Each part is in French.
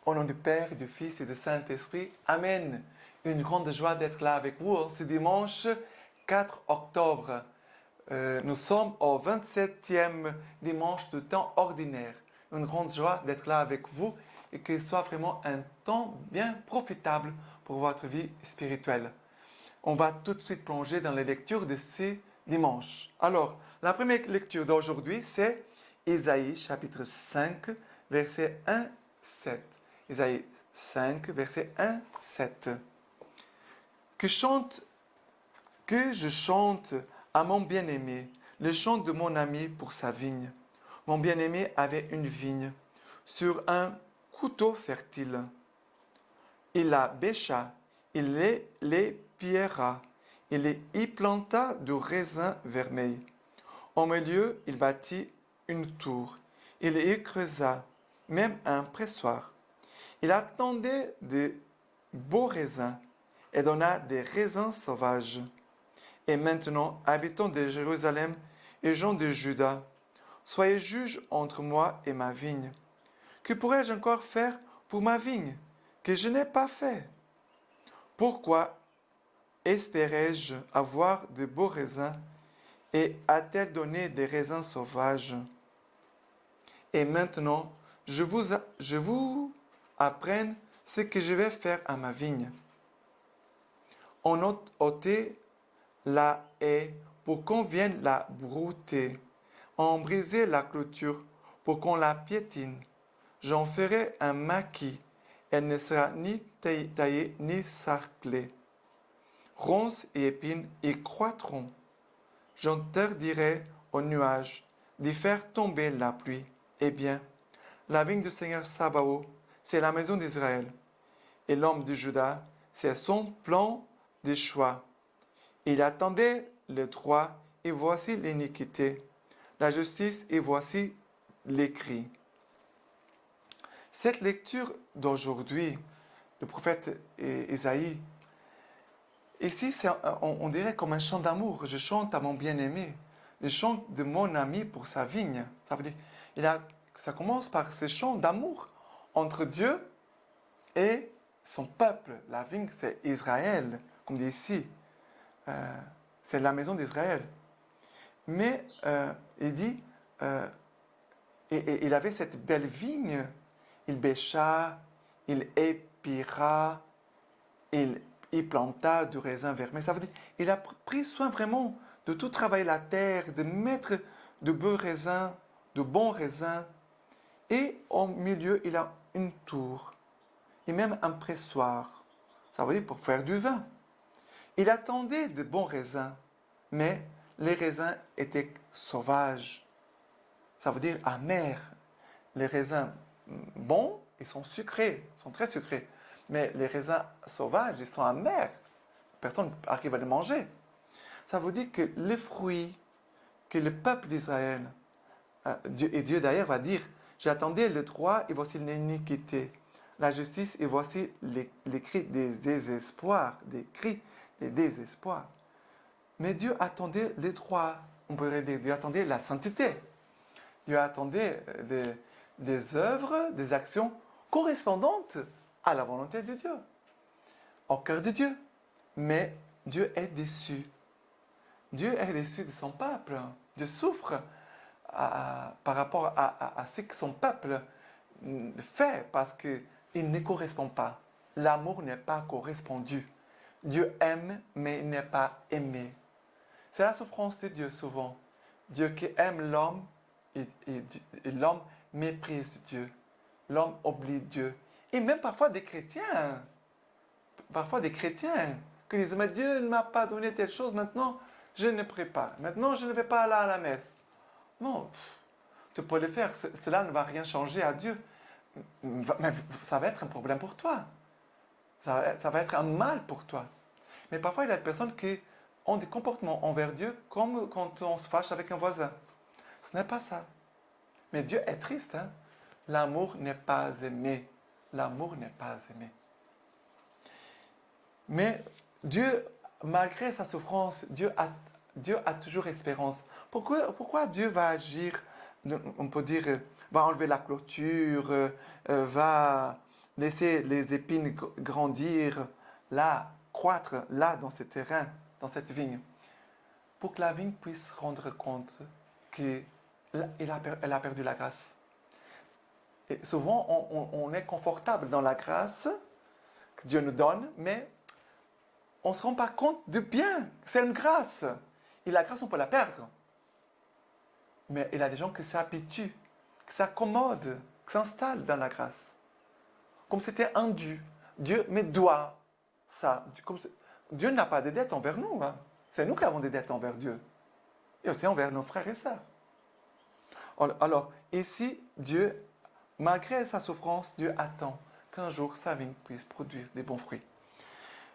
Au nom du Père, du Fils et du Saint-Esprit, Amen. Une grande joie d'être là avec vous ce dimanche 4 octobre. Nous sommes au 27e dimanche du temps ordinaire. Une grande joie d'être là avec vous et que ce soit vraiment un temps bien profitable pour votre vie spirituelle. On va tout de suite plonger dans les lectures de ce dimanche. Alors, la première lecture d'aujourd'hui, c'est Isaïe chapitre 5, verset 1-7. Isaïe 5, verset 1-7. Que je chante à mon bien-aimé le chant de mon ami pour sa vigne. Mon bien-aimé avait une vigne sur un couteau fertile. Il la bêcha, il les pierra, il y planta du raisin vermeil. Au milieu, il bâtit une tour, il y creusa même un pressoir. Il attendait de beaux raisins et donna des raisins sauvages. Et maintenant, habitants de Jérusalem et gens de Juda, soyez juges entre moi et ma vigne. Que pourrais-je encore faire pour ma vigne que je n'ai pas fait? Pourquoi espérais-je avoir de beaux raisins et a-t-elle donné des raisins sauvages? Et maintenant, je vous apprenne ce que je vais faire à ma vigne. On ôtait la haie pour qu'on vienne la brouter. On brisait la clôture pour qu'on la piétine. J'en ferai un maquis. Elle ne sera ni taillée ni sarclée. Ronces et épines y croîtront. J'interdirai aux nuages d'y faire tomber la pluie. Eh bien, la vigne du Seigneur Sabaoth, c'est la maison d'Israël. Et l'homme de Juda, c'est son plan de choix. Il attendait le droit, et voici l'iniquité. La justice, et voici l'écrit. Cette lecture d'aujourd'hui, le prophète Isaïe, ici, on dirait comme un chant d'amour. Je chante à mon bien-aimé. Je chante de mon ami pour sa vigne. Ça veut dire, ça commence par ce chant d'amour entre Dieu et son peuple. La vigne, c'est Israël, comme dit ici. C'est la maison d'Israël. Mais il dit, et il avait cette belle vigne. Il bêcha, il épira, il planta du raisin vermeil. Ça veut dire, il a pris soin vraiment de tout travailler la terre, de mettre de beaux raisins, de bons raisins. Et au milieu, il a une tour et même un pressoir. Ça veut dire pour faire du vin. Il attendait de bons raisins, mais les raisins étaient sauvages. Ça veut dire amers. Les raisins bons, ils sont sucrés, ils sont très sucrés. Mais les raisins sauvages, ils sont amers. Personne n'arrive à les manger. Ça veut dire que les fruits que le peuple d'Israël, Dieu d'ailleurs va dire, j'attendais le droit et voici l'iniquité. La justice et voici les cris des désespoirs, des cris des désespoirs. Mais Dieu attendait les droits, on pourrait dire, Dieu attendait la sainteté. Dieu attendait des œuvres, des actions correspondantes à la volonté de Dieu, au cœur de Dieu. Mais Dieu est déçu. Dieu est déçu de son peuple. Dieu souffre par rapport à ce que son peuple fait parce qu'il ne correspond pas. L'amour n'est pas correspondu. Dieu aime, mais il n'est pas aimé. C'est la souffrance de Dieu souvent. Dieu qui aime l'homme et l'homme méprise Dieu. L'homme oublie Dieu. Et même parfois des chrétiens qui disent, mais Dieu ne m'a pas donné telle chose, maintenant je ne prie pas. Maintenant je ne vais pas aller à la messe. Non, tu peux le faire, cela ne va rien changer à Dieu. Mais ça va être un problème pour toi. Ça va être un mal pour toi. Mais parfois il y a des personnes qui ont des comportements envers Dieu comme quand on se fâche avec un voisin. Ce n'est pas ça. Mais Dieu est triste. Hein? L'amour n'est pas aimé. L'amour n'est pas aimé. Mais Dieu, malgré sa souffrance, Dieu a toujours espérance. Pourquoi Dieu va agir, on peut dire, va enlever la clôture, va laisser les épines grandir là, croître là dans ce terrain, dans cette vigne, pour que la vigne puisse rendre compte qu'elle a perdu la grâce. Et souvent, on est confortable dans la grâce que Dieu nous donne, mais on ne se rend pas compte du bien. C'est une grâce. Et la grâce, on peut la perdre. Mais il y a des gens qui s'habituent, qui s'accommodent, qui s'installent dans la grâce. Comme c'était un dû. Dieu me doit ça. Dieu n'a pas de dette envers nous. Hein. C'est nous qui avons des dettes envers Dieu. Et aussi envers nos frères et sœurs. Alors, ici, Dieu, malgré sa souffrance, Dieu attend qu'un jour sa vigne puisse produire des bons fruits.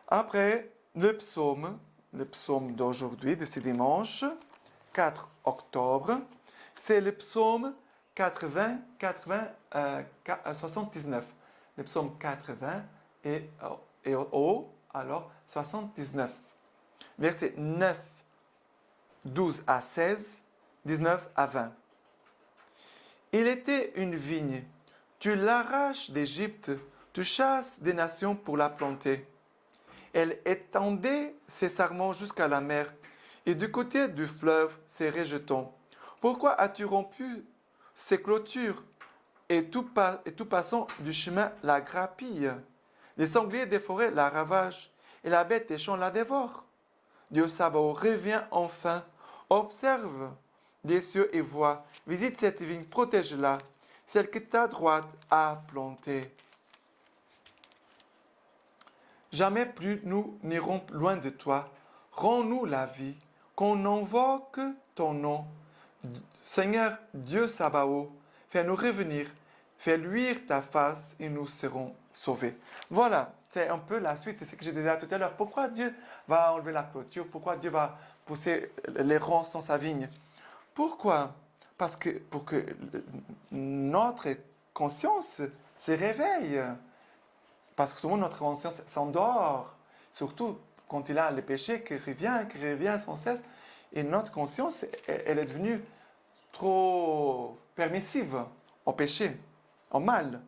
Après, le psaume d'aujourd'hui, de ce dimanche, 4 octobre, c'est le psaume 79. Le psaume 80 et alors 79. Versets 9, 12 à 16, 19 à 20. Il était une vigne. Tu l'arraches d'Égypte, tu chasses des nations pour la planter. Elle étendait ses sarments jusqu'à la mer, et du côté du fleuve ses rejetons. Pourquoi as-tu rompu ses clôtures, et tout passant du chemin la grappille? Les sangliers des forêts la ravagent, et la bête des champs la dévore. Dieu Sabaoth revient enfin, observe des cieux et voit, visite cette vigne, protège-la, celle que ta droite a plantée. Jamais plus nous n'irons loin de toi. Rends-nous la vie, qu'on invoque ton nom. Seigneur Dieu Sabaoth, fais-nous revenir, fais luire ta face et nous serons sauvés. Voilà, c'est un peu la suite de ce que j'ai dit tout à l'heure. Pourquoi Dieu va enlever la clôture? Pourquoi Dieu va pousser les ronces dans sa vigne? Pourquoi? Parce que pour que notre conscience se réveille. Parce que souvent notre conscience s'endort, surtout quand il a le péché qui revient sans cesse. Et notre conscience, elle est devenue trop permissive au péché, au mal.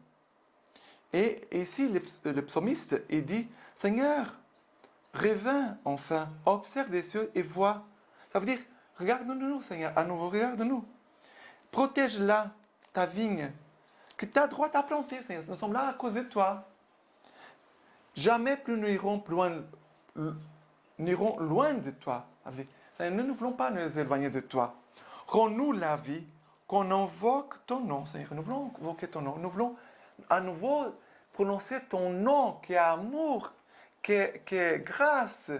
Et ici, le psalmiste, il dit, Seigneur, reviens enfin, observe des cieux et vois. Ça veut dire, regarde-nous, Seigneur, à nouveau, regarde-nous. Protège-la, ta vigne, que ta droite a plantée, Seigneur. Nous sommes là à cause de toi. Jamais plus nous irons loin de toi. Seigneur, nous ne voulons pas nous éloigner de toi. Rends-nous la vie, qu'on invoque ton nom, Seigneur. Nous voulons invoquer ton nom. Nous voulons à nouveau prononcer ton nom, qui est amour, qui est grâce,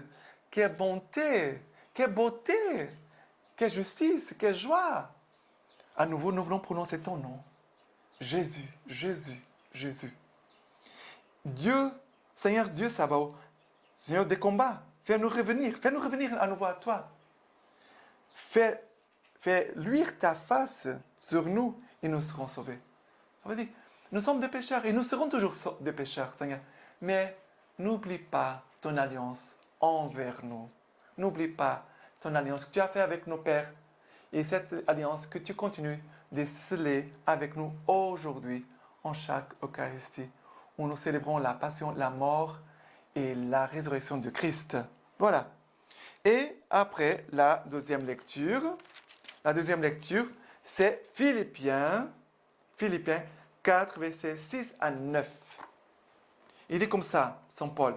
qui est bonté, qui est beauté, qui est justice, qui est joie. À nouveau, nous voulons prononcer ton nom. Jésus, Jésus, Jésus. Dieu, Seigneur Dieu Sabaoth, Seigneur des combats, fais-nous revenir à nouveau à toi. Fais luire ta face sur nous et nous serons sauvés. Ça veut dire, nous sommes des pécheurs et nous serons toujours des pécheurs, Seigneur. Mais n'oublie pas ton alliance envers nous. N'oublie pas ton alliance que tu as faite avec nos pères et cette alliance que tu continues de sceller avec nous aujourd'hui en chaque Eucharistie où nous célébrons la passion, la mort et la résurrection de Christ. Voilà. Et après la deuxième lecture, c'est Philippiens 4, versets 6 à 9. Il dit comme ça, Saint Paul.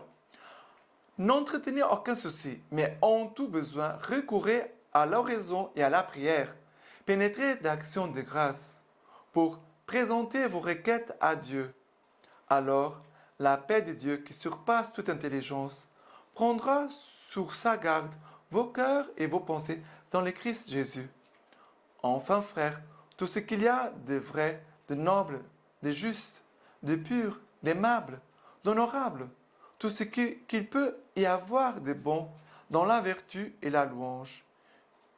N'entretenez aucun souci, mais en tout besoin, recourez à l'oraison et à la prière. Pénétrez d'actions de grâce pour présenter vos requêtes à Dieu. Alors, la paix de Dieu qui surpasse toute intelligence prendra sur sa garde vos cœurs et vos pensées dans le Christ Jésus. Enfin, frères, tout ce qu'il y a de vrai, de noble, de juste, de pur, d'aimable, d'honorable, tout ce qu'il peut y avoir de bon dans la vertu et la louange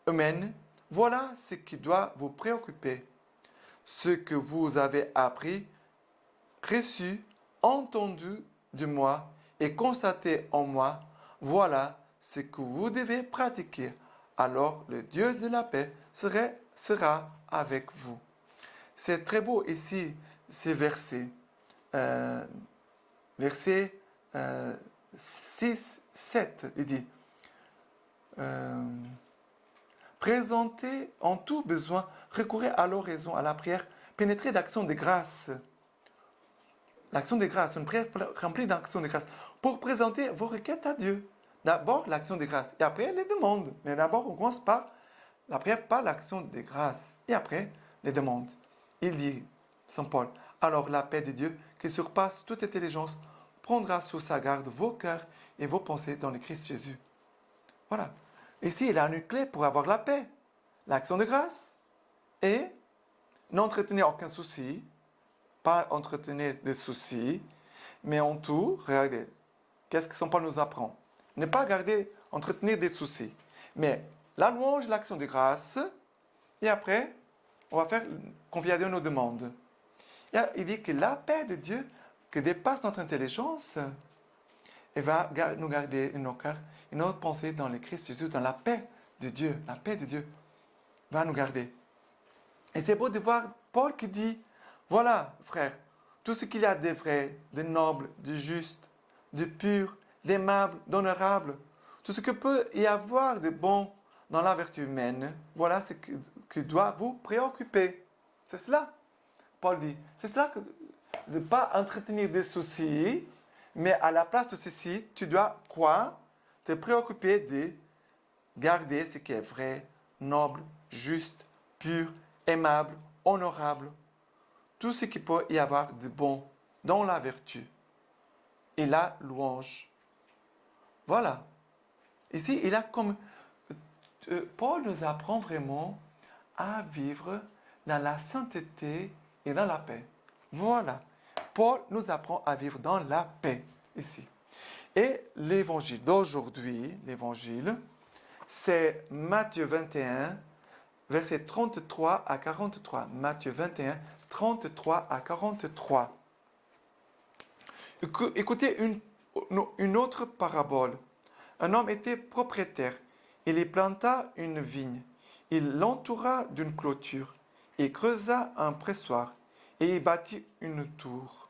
humaine, voilà ce qui doit vous préoccuper. Ce que vous avez appris, reçu, entendu de moi et constaté en moi, voilà ce que vous devez pratiquer. Alors le Dieu de la paix sera avec vous. C'est très beau ici, ces versets. verset 6, 7, il dit présentez en tout besoin, recourez à l'oraison, à la prière, pénétrez d'action de grâce. L'action de grâce, une prière remplie d'action de grâce, pour présenter vos requêtes à Dieu. D'abord l'action de grâce, et après les demandes. Mais d'abord, on commence par la prière, par l'action de grâce, et après les demandes. Il dit, Saint Paul, alors la paix de Dieu, qui surpasse toute intelligence, prendra sous sa garde vos cœurs et vos pensées dans le Christ Jésus. Voilà. Ici, il a une clé pour avoir la paix. L'action de grâce et n'entretenir aucun souci, pas entretenir des soucis, mais en tout, regardez, qu'est-ce que Saint Paul nous apprend? Ne pas entretenir des soucis, mais la louange, l'action de grâce, et après, on va faire confier à Dieu nos demandes. Et il dit que la paix de Dieu, qui dépasse notre intelligence, elle va nous garder nos cœurs et notre pensée dans le Christ Jésus, dans la paix de Dieu. La paix de Dieu va nous garder. Et c'est beau de voir Paul qui dit, voilà, frère, tout ce qu'il y a de vrai, de noble, de juste, de pur, d'aimable, d'honorable, tout ce que peut y avoir de bon dans la vertu humaine, voilà ce qui doit vous préoccuper. C'est cela, Paul dit. C'est cela que de ne pas entretenir des soucis, mais à la place de ceci, tu dois quoi? Te préoccuper de garder ce qui est vrai, noble, juste, pur, aimable, honorable. Tout ce qui peut y avoir de bon dans la vertu et la louange. Voilà. Ici, il a comme... Paul nous apprend vraiment à vivre dans la sainteté et dans la paix. Voilà. Paul nous apprend à vivre dans la paix ici. Et l'évangile d'aujourd'hui, l'évangile, c'est Matthieu 21, versets 33 à 43. Matthieu 21, 33 à 43. Écoutez une autre parabole. Un homme était propriétaire. Il y planta une vigne. Il l'entoura d'une clôture et creusa un pressoir et y bâtit une tour.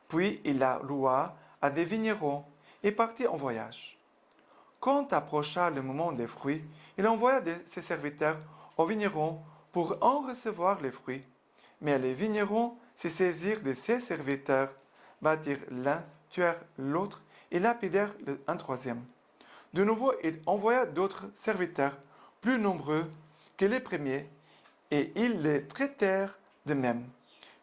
Puis il la loua à des vignerons et partit en voyage. Quand approcha le moment des fruits, il envoya ses serviteurs aux vignerons pour en recevoir les fruits. Mais les vignerons se saisirent de ses serviteurs, battirent l'un, tuèrent l'autre et lapidèrent un troisième. De nouveau, il envoya d'autres serviteurs, plus nombreux que les premiers, et ils les traitèrent de même.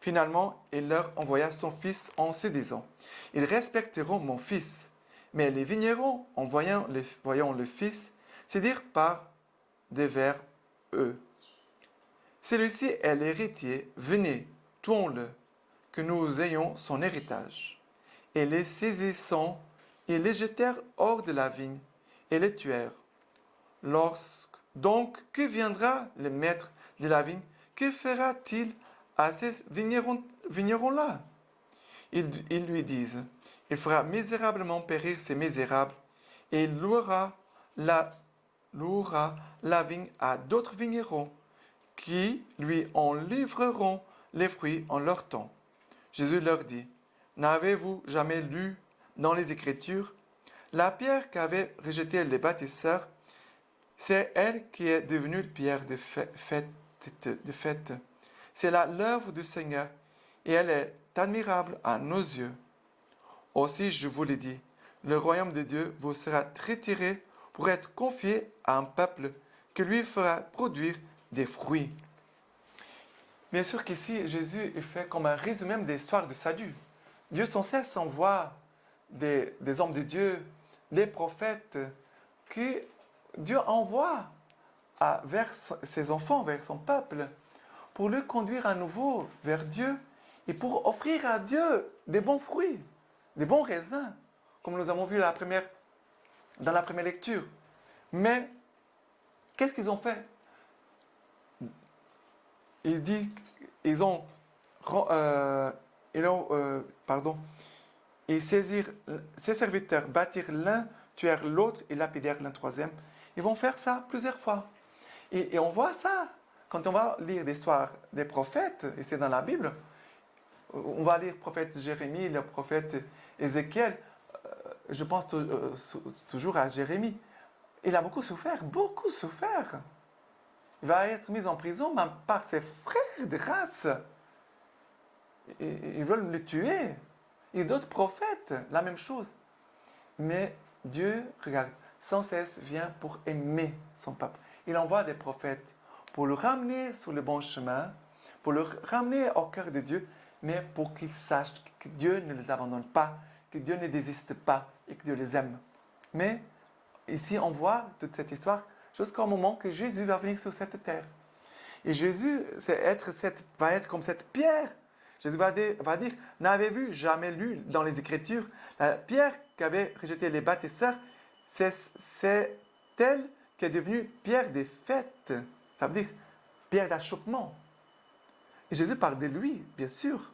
Finalement, il leur envoya son fils en se disant, « Ils respecteront mon fils. » Mais les vignerons, en voyant le fils, se dirent par devers eux. « Celui-ci est l'héritier, venez, tuons-le, que nous ayons son héritage. » Et les saisissant, ils les jetèrent hors de la vigne et les tuèrent. Donc, que viendra le maître de la vigne? Que fera-t-il à ces vignerons-là? Ils lui disent, il fera misérablement périr ces misérables, et il louera la vigne à d'autres vignerons, qui lui en livreront les fruits en leur temps. Jésus leur dit, n'avez-vous jamais lu dans les Écritures, la pierre qu'avaient rejetée les bâtisseurs, c'est elle qui est devenue pierre de fête. C'est là l'œuvre du Seigneur, et elle est admirable à nos yeux. Aussi, je vous le dis, le royaume de Dieu vous sera retiré pour être confié à un peuple qui lui fera produire des fruits. Bien sûr qu'ici, Jésus fait comme un résumé de l'histoire de salut. Dieu sans cesse envoie des hommes de Dieu, des prophètes, que Dieu envoie vers ses enfants, vers son peuple, pour le conduire à nouveau vers Dieu et pour offrir à Dieu des bons fruits, des bons raisins, comme nous avons vu dans la première lecture. Mais, qu'est-ce qu'ils ont fait? Il dit, ils saisirent ses serviteurs, battirent l'un, tuèrent l'autre et lapidèrent l'un troisième. Ils vont faire ça plusieurs fois. Et on voit ça quand on va lire l'histoire des prophètes, et c'est dans la Bible. On va lire le prophète Jérémie, le prophète Ézéchiel. Je pense toujours à Jérémie. Il a beaucoup souffert, beaucoup souffert. Il va être mis en prison même par ses frères de race. Ils veulent le tuer. Et d'autres prophètes, la même chose. Mais Dieu, regarde, sans cesse vient pour aimer son peuple. Il envoie des prophètes pour le ramener sur le bon chemin, pour le ramener au cœur de Dieu, mais pour qu'ils sachent que Dieu ne les abandonne pas, que Dieu ne désiste pas et que Dieu les aime. Mais ici, on voit toute cette histoire jusqu'au moment que Jésus va venir sur cette terre. Et Jésus va être comme cette pierre. Jésus va dire, n'avez-vous jamais lu dans les Écritures, la pierre qu'avaient rejetée les bâtisseurs, c'est elle qui est devenue pierre des fêtes. Ça veut dire pierre d'achoppement. Et Jésus parle de lui, bien sûr.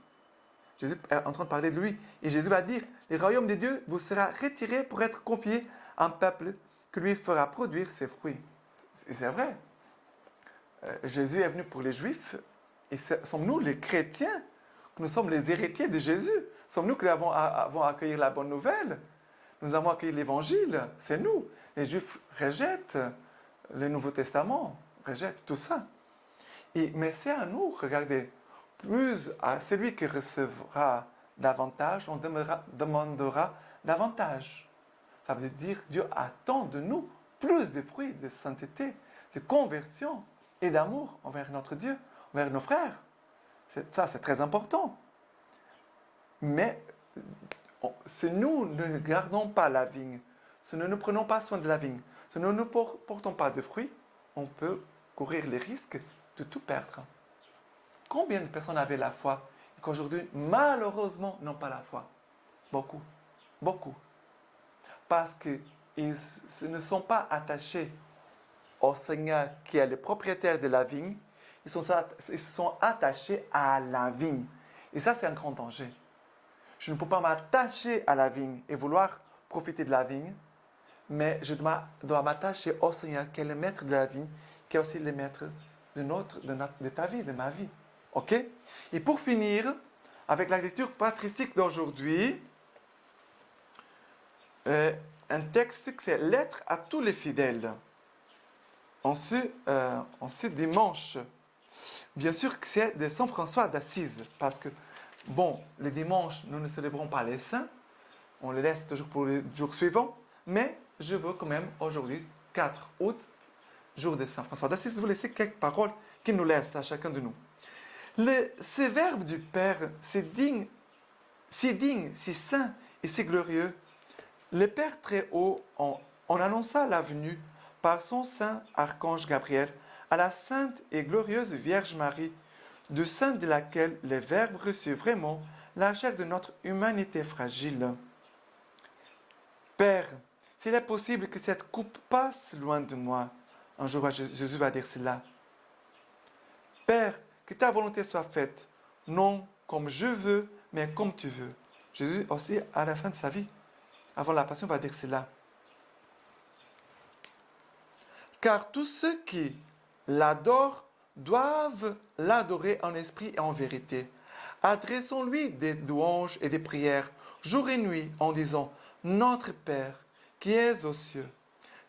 Jésus est en train de parler de lui. Et Jésus va dire, le royaume de Dieu vous sera retiré pour être confié à un peuple que lui fera produire ses fruits. C'est vrai. Jésus est venu pour les Juifs et sommes-nous les chrétiens, nous sommes les héritiers de Jésus. Sommes-nous qui avons accueilli la bonne nouvelle. Nous avons accueilli l'Évangile. C'est nous. Les Juifs rejettent le Nouveau Testament, rejettent tout ça. Mais c'est à nous, regardez, plus à celui qui recevra davantage, on demandera davantage. Ça veut dire Dieu attend de nous plus de fruits de sainteté, de conversion et d'amour envers notre Dieu, envers nos frères. Ça, c'est très important. Mais si nous ne gardons pas la vigne, si nous ne prenons pas soin de la vigne, si nous ne portons pas de fruits, on peut courir le risque de tout perdre. Combien de personnes avaient la foi et qu'aujourd'hui, malheureusement, n'ont pas la foi? Beaucoup. Beaucoup. Parce qu'ils ne sont pas attachés au Seigneur qui est le propriétaire de la vigne. Ils sont attachés à la vigne. Et ça, c'est un grand danger. Je ne peux pas m'attacher à la vigne et vouloir profiter de la vigne, mais je dois m'attacher au Seigneur qui est le maître de la vigne, qui est aussi le maître de ta vie, de ma vie. OK? Et pour finir, avec la lecture patristique d'aujourd'hui, un texte qui c'est Lettre à tous les fidèles. En ce dimanche, bien sûr que c'est de Saint François d'Assise, parce que, bon, le dimanche, nous ne célébrons pas les saints, on les laisse toujours pour le jour suivant, mais je veux quand même aujourd'hui, 4 août, jour de Saint François d'Assise, vous laisser quelques paroles qu'il nous laisse à chacun de nous. Ce verbe du Père, c'est digne, si saint et si glorieux. Le Père très haut en annonça la venue par son saint archange Gabriel à la sainte et glorieuse Vierge Marie, du sein de laquelle le Verbe reçut vraiment la chair de notre humanité fragile. Père, s'il est possible que cette coupe passe loin de moi, un jour Jésus va dire cela. Père, que ta volonté soit faite, non comme je veux, mais comme tu veux. Jésus aussi, à la fin de sa vie, avant la passion, va dire cela. Car tous ceux qui l'adorent doivent l'adorer en esprit et en vérité. Adressons-lui des louanges et des prières jour et nuit en disant « Notre Père qui es aux cieux »,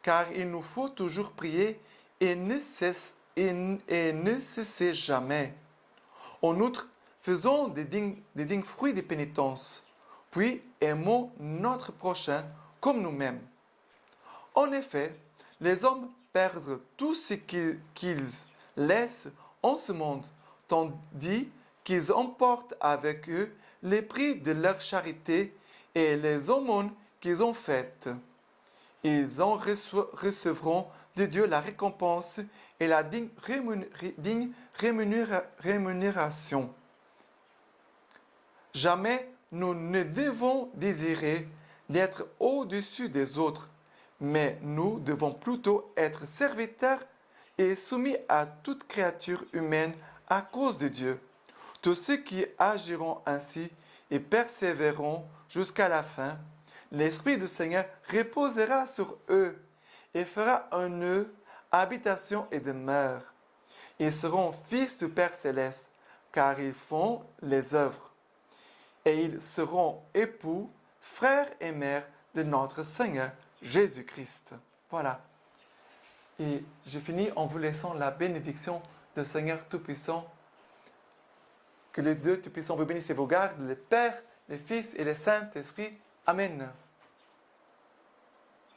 car il nous faut toujours prier et ne cesser jamais. En outre, faisons des dignes fruits de pénitence, puis aimons notre prochain comme nous-mêmes. En effet, les hommes perdent tout ce qu'ils laissent en ce monde, tandis qu'ils emportent avec eux les prix de leur charité et les aumônes qu'ils ont faites. Ils en recevront de Dieu la récompense et la digne rémunération. Jamais nous ne devons désirer d'être au-dessus des autres, mais nous devons plutôt être serviteurs et soumis à toute créature humaine à cause de Dieu. Tous ceux qui agiront ainsi et persévéreront jusqu'à la fin, l'Esprit du Seigneur reposera sur eux et fera en eux habitation et demeure. Ils seront fils du Père céleste, car ils font les œuvres. et ils seront époux, frères et mères de notre Seigneur Jésus-Christ. Voilà. Et j'ai fini en vous laissant la bénédiction du Seigneur Tout-Puissant. Que les deux Tout-Puissants vous bénissent et vous gardent, le Père, le Fils et le Saint-Esprit. Amen.